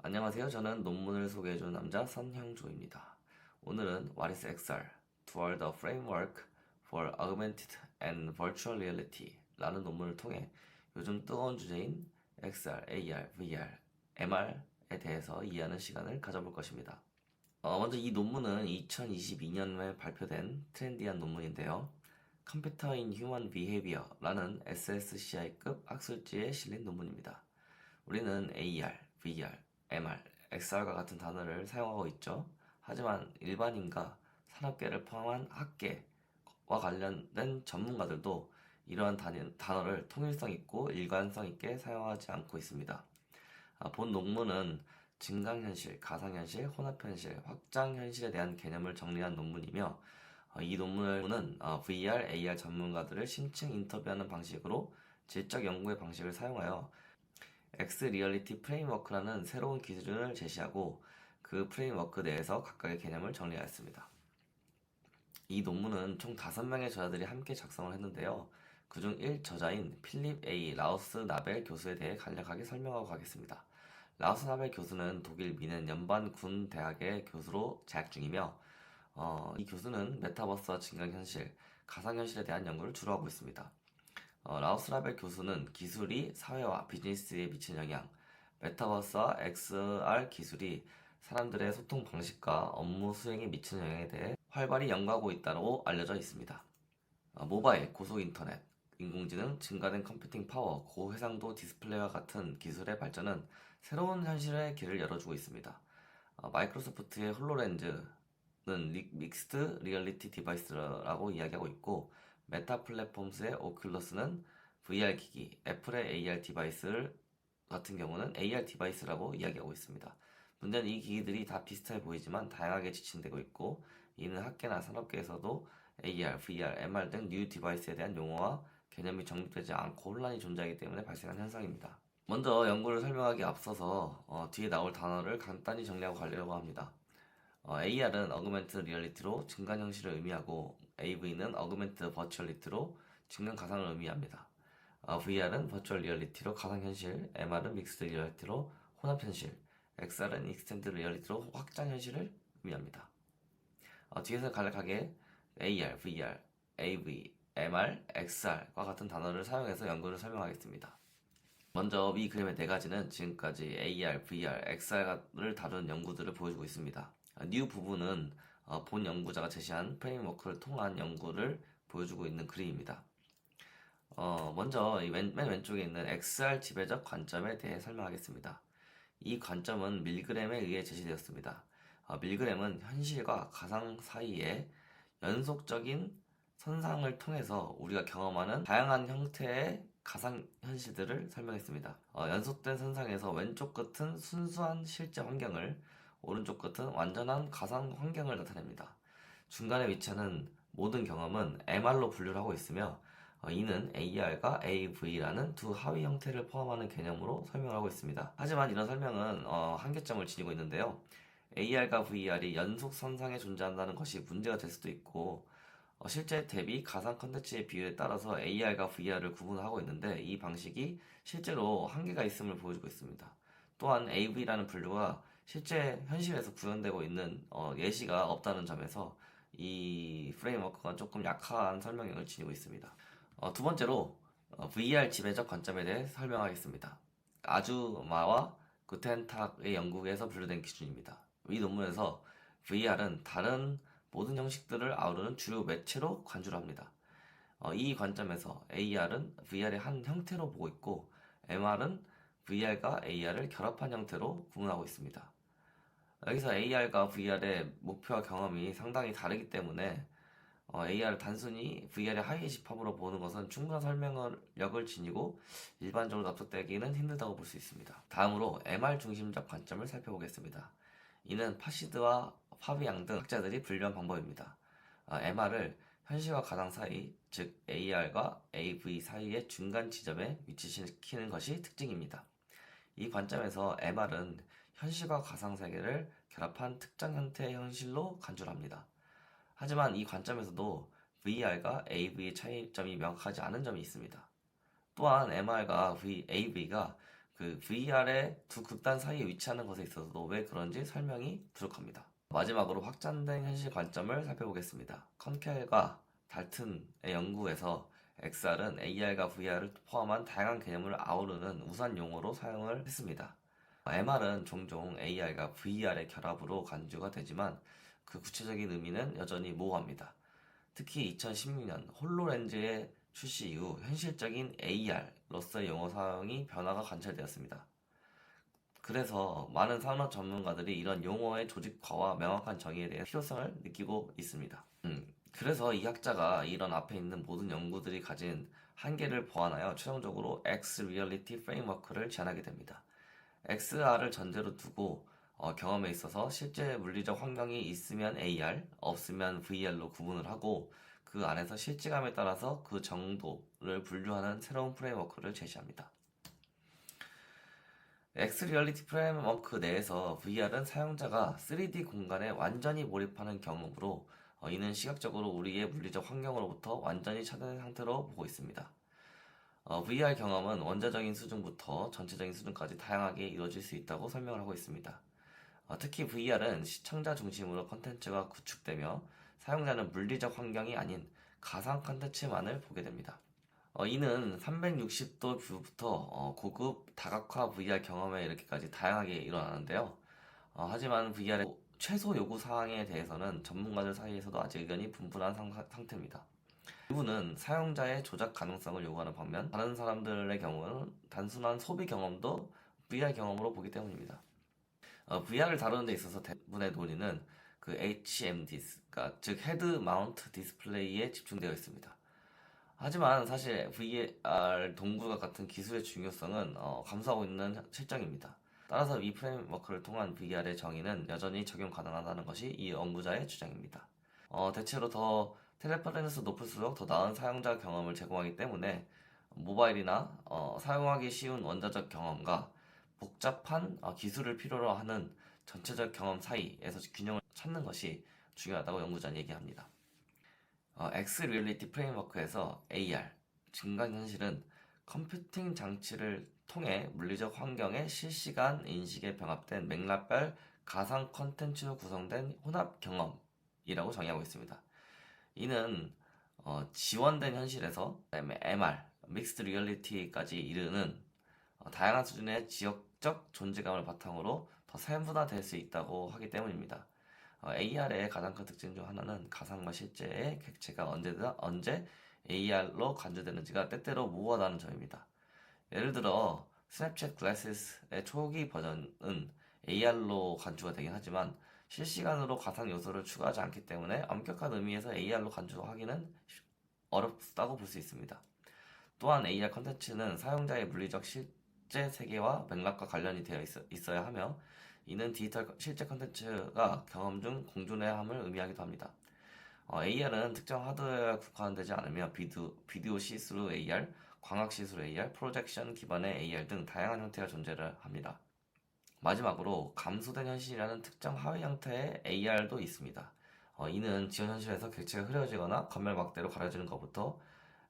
안녕하세요. 저는 논문을 소개해주는 남자 선형조입니다. 오늘은 What is XR? Toward a Framework for Augmented and Virtual Reality 라는 논문을 통해 요즘 뜨거운 주제인 XR, AR, VR, MR에 대해서 이해하는 시간을 가져볼 것입니다. 먼저 이 논문은 2022년에 발표된 트렌디한 논문인데요. Computer in Human Behavior라는 SSCI급 학술지에 실린 논문입니다. 우리는 AR, VR, MR, XR과 같은 단어를 사용하고 있죠. 하지만 일반인과 산업계를 포함한 학계와 관련된 전문가들도 이러한 단어를 통일성 있고 일관성 있게 사용하지 않고 있습니다. 본 논문은 증강현실, 가상현실, 혼합현실, 확장현실에 대한 개념을 정리한 논문이며 이 논문은 VR, AR 전문가들을 심층 인터뷰하는 방식으로 질적 연구의 방식을 사용하여 X 리얼리티 프레임워크라는 새로운 기준을 제시하고 그 프레임워크 내에서 각각의 개념을 정리하였습니다. 이 논문은 총 5명의 저자들이 함께 작성을 했는데요. 그중 1저자인 필립 A. 라우스 나벨 교수에 대해 간략하게 설명하고 가겠습니다. 라우스 나벨 교수는 독일 미넨 연방군 대학의 교수로 재학 중이며 이 교수는 메타버스와 증강현실, 가상현실에 대한 연구를 주로 하고 있습니다. 라우스 라벨 교수는 기술이 사회와 비즈니스에 미치는 영향, 메타버스와 XR 기술이 사람들의 소통 방식과 업무 수행에 미치는 영향에 대해 활발히 연구하고 있다고 알려져 있습니다. 모바일, 고속 인터넷, 인공지능, 증가된 컴퓨팅 파워, 고해상도 디스플레이와 같은 기술의 발전은 새로운 현실의 길을 열어주고 있습니다. 마이크로소프트의 홀로렌즈는 믹스드 리얼리티 디바이스라고 이야기하고 있고, 메타 플랫폼스의 오큘러스는 VR 기기, 애플의 AR 디바이스 같은 경우는 AR 디바이스라고 이야기하고 있습니다. 문제는 이 기기들이 다 비슷해 보이지만 다양하게 지칭되고 있고, 이는 학계나 산업계에서도 AR, VR, MR 등 뉴 디바이스에 대한 용어와 개념이 정립되지 않고 혼란이 존재하기 때문에 발생한 현상입니다. 먼저 연구를 설명하기 앞서서 뒤에 나올 단어를 간단히 정리하고 가려고 합니다. AR은 어그멘트 리얼리티로 증강현실을 의미하고 AV는 어그멘트 버추얼리티로 증강 가상을 의미합니다. VR은 버추얼 리얼리티로 가상현실, MR은 믹스드 리얼리티로 혼합현실, XR은 익스텐드 리얼리티로 확장현실을 의미합니다. 뒤에서 간략하게 AR, VR, AV, MR, XR과 같은 단어를 사용해서 연구를 설명하겠습니다. 먼저 위 그림의 4가지는 지금까지 AR, VR, XR을 다룬 연구들을 보여주고 있습니다. 뉴 부분은 본 연구자가 제시한 프레임워크를 통한 연구를 보여주고 있는 그림입니다. 먼저 맨 왼쪽에 있는 XR 지배적 관점에 대해 설명하겠습니다. 이 관점은 밀그램에 의해 제시되었습니다. 밀그램은 현실과 가상 사이에 연속적인 선상을 통해서 우리가 경험하는 다양한 형태의 가상 현실들을 설명했습니다. 연속된 선상에서 왼쪽 끝은 순수한 실제 환경을, 오른쪽 끝은 완전한 가상 환경을 나타냅니다. 중간에 위치하는 모든 경험은 MR로 분류를 하고 있으며 이는 AR과 AV라는 두 하위 형태를 포함하는 개념으로 설명하고 있습니다. 하지만 이런 설명은 한계점을 지니고 있는데요. AR과 VR이 연속 선상에 존재한다는 것이 문제가 될 수도 있고 실제 대비 가상 컨텐츠의 비율에 따라서 AR과 VR을 구분하고 있는데 이 방식이 실제로 한계가 있음을 보여주고 있습니다. 또한 AV라는 분류가 실제 현실에서 구현되고 있는 예시가 없다는 점에서 이 프레임워크가 조금 약한 설명력을 지니고 있습니다. 두 번째로 VR 지배적 관점에 대해 설명하겠습니다. 아주마와 구텐탁의 연구에서 분류된 기준입니다. 이 논문에서 VR은 다른 모든 형식들을 아우르는 주요 매체로 간주를 합니다. 이 관점에서 AR은 VR의 한 형태로 보고 있고 MR은 VR과 AR을 결합한 형태로 구분하고 있습니다. 여기서 AR과 VR의 목표와 경험이 상당히 다르기 때문에 AR을 단순히 VR의 하위 집합으로 보는 것은 충분한 설명력을 지니고 일반적으로 납득되기는 힘들다고 볼 수 있습니다. 다음으로 MR 중심적 관점을 살펴보겠습니다. 이는 파시드와 파비앙 등 학자들이 분류한 방법입니다. MR을 현실과 가상 사이, 즉 AR과 AV 사이의 중간 지점에 위치시키는 것이 특징입니다. 이 관점에서 MR은 현실과 가상 세계를 결합한 특정 형태의 현실로 간주를 합니다. 하지만 이 관점에서도 VR과 AV의 차이점이 명확하지 않은 점이 있습니다. 또한 MR과 AV가 그 VR의 두 극단 사이에 위치하는 것에 있어서도 왜 그런지 설명이 부족합니다. 마지막으로 확장된 현실 관점을 살펴보겠습니다. 컨켈과 달튼의 연구에서 XR은 AR과 VR을 포함한 다양한 개념을 아우르는 우산 용어로 사용을 했습니다. MR은 종종 AR과 VR의 결합으로 간주가 되지만 그 구체적인 의미는 여전히 모호합니다. 특히 2016년 홀로렌즈의 출시 이후 현실적인 AR로서의 용어 사용이 변화가 관찰되었습니다. 그래서 많은 산업 전문가들이 이런 용어의 조직화와 명확한 정의에 대해 필요성을 느끼고 있습니다. 그래서 이 학자가 이런 앞에 있는 모든 연구들이 가진 한계를 보완하여 최종적으로 X 리얼리티 프레임워크를 제안하게 됩니다. XR을 전제로 두고 경험에 있어서 실제 물리적 환경이 있으면 AR, 없으면 VR로 구분을 하고 그 안에서 실제감에 따라서 그 정도를 분류하는 새로운 프레임워크를 제시합니다. X 리얼리티 프레임워크 내에서 VR은 사용자가 3D 공간에 완전히 몰입하는 경험으로 이는 시각적으로 우리의 물리적 환경으로부터 완전히 차단된 상태로 보고 있습니다. VR 경험은 원자적인 수준부터 전체적인 수준까지 다양하게 이루어질 수 있다고 설명을 하고 있습니다. 특히 VR은 시청자 중심으로 컨텐츠가 구축되며 사용자는 물리적 환경이 아닌 가상 컨텐츠만을 보게 됩니다. 이는 360도 뷰부터 고급 다각화 VR 경험에 이렇게까지 다양하게 일어나는데요. 하지만 VR의 최소 요구 사항에 대해서는 전문가들 사이에서도 아직 의견이 분분한 상태입니다. 일부는 사용자의 조작 가능성을 요구하는 반면 다른 사람들의 경우는 단순한 소비 경험도 VR 경험으로 보기 때문입니다. VR을 다루는 데 있어서 대부분의 논의는 그 HMD, 즉 헤드 마운트 디스플레이에 집중되어 있습니다. 하지만 사실 VR 동굴과 같은 기술의 중요성은 감수하고 있는 실정입니다. 따라서 이 프레임워크를 통한 VR의 정의는 여전히 적용 가능하다는 것이 이 연구자의 주장입니다. 대체로 더 텔레퍼런스 높을수록 더 나은 사용자 경험을 제공하기 때문에 모바일이나 사용하기 쉬운 원자적 경험과 복잡한 기술을 필요로 하는 전체적 경험 사이에서 균형을 찾는 것이 중요하다고 연구자는 얘기합니다. X 리얼리티 프레임워크에서 AR, 증강현실은 컴퓨팅 장치를 통해 물리적 환경의 실시간 인식에 병합된 맥락별 가상 콘텐츠로 구성된 혼합 경험이라고 정의하고 있습니다. 이는 지원된 현실에서 MR, 믹스드 리얼리티까지 이르는 다양한 수준의 지역적 존재감을 바탕으로 더 세분화될 수 있다고 하기 때문입니다. AR의 가장 큰 특징 중 하나는 가상과 실제의 객체가 언제 AR로 간주되는지가 때때로 모호하다는 점입니다. 예를 들어 스냅챗 글래시스의 초기 버전은 AR로 간주가 되긴 하지만 실시간으로 가상 요소를 추가하지 않기 때문에 엄격한 의미에서 AR로 간주하기는 어렵다고 볼 수 있습니다. 또한 AR 컨텐츠는 사용자의 물리적 실제 세계와 맥락과 관련이 되어 있어야 하며 이는 디지털 실제 컨텐츠가 경험 중 공존해야 함을 의미하기도 합니다. AR은 특정 하드웨어에 국한되지 않으며 비디오 시스루 AR, 광학 시스루 AR, 프로젝션 기반의 AR 등 다양한 형태가 존재를 합니다. 마지막으로 감소된 현실이라는 특정 하위 형태의 AR도 있습니다. 이는 지원 현실에서 객체가 흐려지거나 겉면 막대로 가려지는 것부터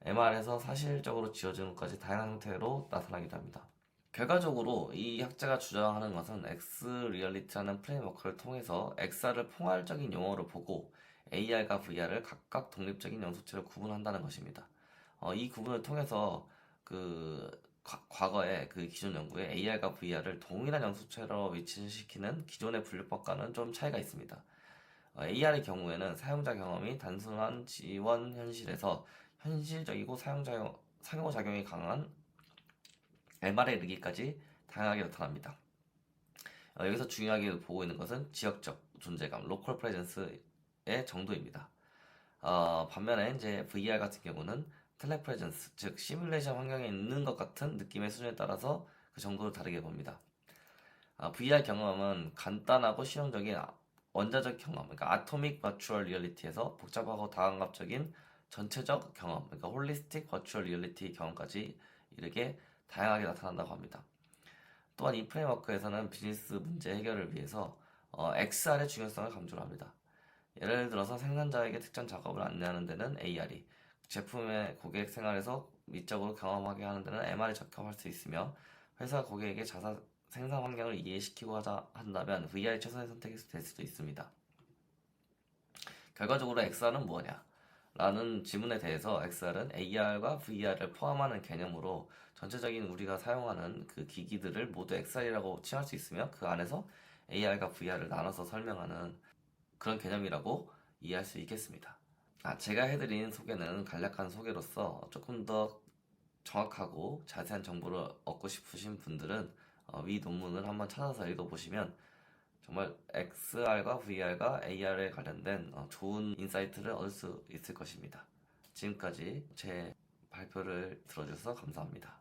MR에서 사실적으로 지워지는 것까지 다양한 형태로 나타나기도 합니다. 결과적으로 이 학자가 주장하는 것은 X 리얼리티라는 프레임워크를 통해서 XR을 포괄적인 용어로 보고 AR과 VR을 각각 독립적인 영속체로 구분한다는 것입니다. 이 구분을 통해서 과거의 그 기존 연구에 AR과 VR을 동일한 영속체로 위치시키는 기존의 분류법과는 좀 차이가 있습니다. AR의 경우에는 사용자 경험이 단순한 지원 현실에서 현실적이고 상호작용이 강한 MR에 이르기까지 다양하게 나타납니다. 여기서 중요하게 보고 있는 것은 지역적 존재감, 로컬 프레젠스의 정도입니다. 반면에 이제 VR 같은 경우는 텔레프레젠스, 즉 시뮬레이션 환경에 있는 것 같은 느낌의 수준에 따라서 그 정도를 다르게 봅니다. VR 경험은 간단하고 실용적인 원자적 경험, 그러니까 아토믹 버추얼 리얼리티에서 복잡하고 다감각적인 전체적 경험, 그러니까 홀리스틱 버추얼 리얼리티 경험까지 이르게 다양하게 나타난다고 합니다. 또한 이 프레임워크에서는 비즈니스 문제 해결을 위해서 XR의 중요성을 강조를 합니다. 예를 들어서 생산자에게 특정 작업을 안내하는 데는 AR이, 제품의 고객 생활에서 미적으로 경험하게 하는 데는 MR이 적합할 수 있으며 회사 고객에게 자사 생산 환경을 이해시키고 한다면 VR이 최선의 선택이 될 수도 있습니다. 결과적으로 XR은 뭐냐? 라는 질문에 대해서 XR은 AR과 VR을 포함하는 개념으로 전체적인 우리가 사용하는 그 기기들을 모두 XR이라고 칭할 수 있으며 그 안에서 AR과 VR을 나눠서 설명하는 그런 개념이라고 이해할 수 있겠습니다. 제가 해드린 소개는 간략한 소개로서 조금 더 정확하고 자세한 정보를 얻고 싶으신 분들은 위 논문을 한번 찾아서 읽어보시면 정말 XR과 VR과 AR에 관련된 좋은 인사이트를 얻을 수 있을 것입니다. 지금까지 제 발표를 들어주셔서 감사합니다.